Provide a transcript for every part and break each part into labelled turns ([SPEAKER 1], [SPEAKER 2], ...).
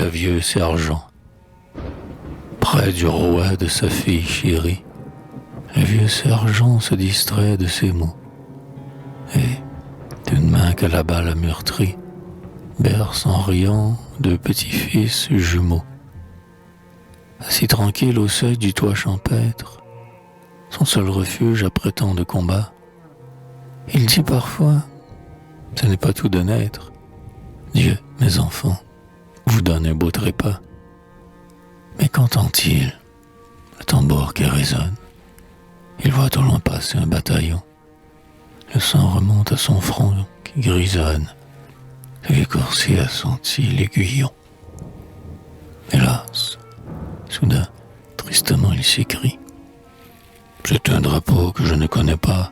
[SPEAKER 1] le vieux sergent. Près du rouet de sa fille chérie, le vieux sergent se distrait de ses mots. Et, d'une main que la balle a meurtrie, berce en riant deux petits-fils jumeaux. Assis tranquille au seuil du toit champêtre, son seul refuge après tant de combats, il dit parfois, ce n'est pas tout de naître. Dieu, mes enfants, vous donne un beau trépas. Mais qu'entend-il? Le tambour qui résonne. Il voit au loin passer un bataillon. Le sang remonte à son front qui grisonne. Le coursier a senti l'aiguillon. Hélas, soudain, tristement, il s'écrie. C'est un drapeau que je ne connais pas.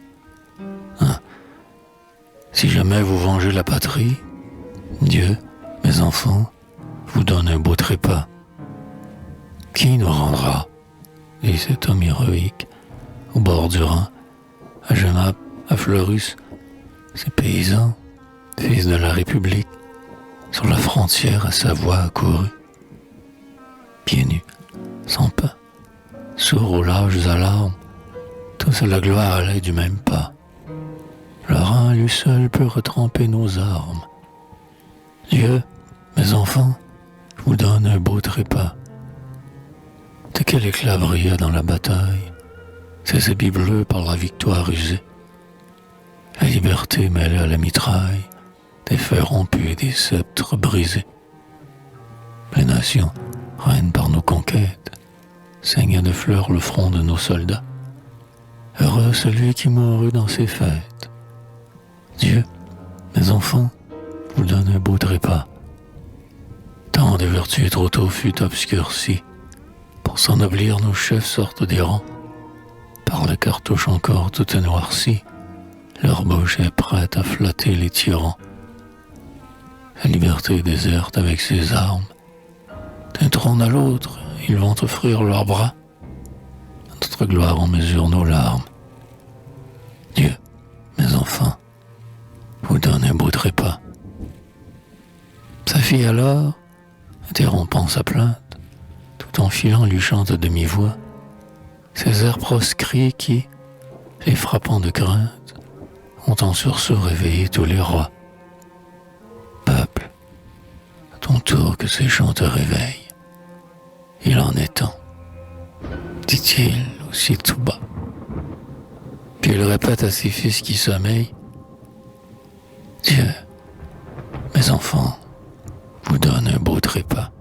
[SPEAKER 1] Si jamais vous vengez la patrie, Dieu, mes enfants, vous donne un beau trépas. Qui nous rendra? Dit cet homme héroïque, au bord du Rhin, à Genappe, à Fleurus, ces paysans, fils de la République, sur la frontière à Savoie accourus. Pieds nus, sans pain, sourds aux lâches alarmes, tous à la gloire allaient du même pas. Le Rhin, lui seul, peut retremper nos armes. Dieu, mes enfants, vous donne un beau trépas. De quel éclat brilla dans la bataille ces habits bleus par la victoire usée. La liberté mêlée à la mitraille, des fers rompus et des sceptres brisés. Les nations, reines par nos conquêtes, saignent de fleurs le front de nos soldats. Heureux celui qui mourut dans ces fêtes. Dieu, mes enfants, vous donne un beau trépas. Tant de vertus trop tôt fut obscurci. Pour s'ennoblir, nos chefs sortent des rangs. Par la cartouche encore toute noircie, leur bouche est prête à flatter les tyrans. La liberté déserte avec ses armes. D'un trône à l'autre, ils vont offrir leurs bras. Notre gloire en mesure nos larmes. Dieu, mes enfants, vous donne un beau trépas. Sa fille alors, interrompant sa plainte, tout en filant lui chante à demi-voix, ces airs proscrits qui, les frappant de crainte, ont en sursaut réveillé tous les rois. Peuple, à ton tour que ces chants te réveillent. Il en est temps, dit-il aussi tout bas. Puis il répète à ses fils qui sommeillent, Dieu, mes enfants, vous donne un beau trépas.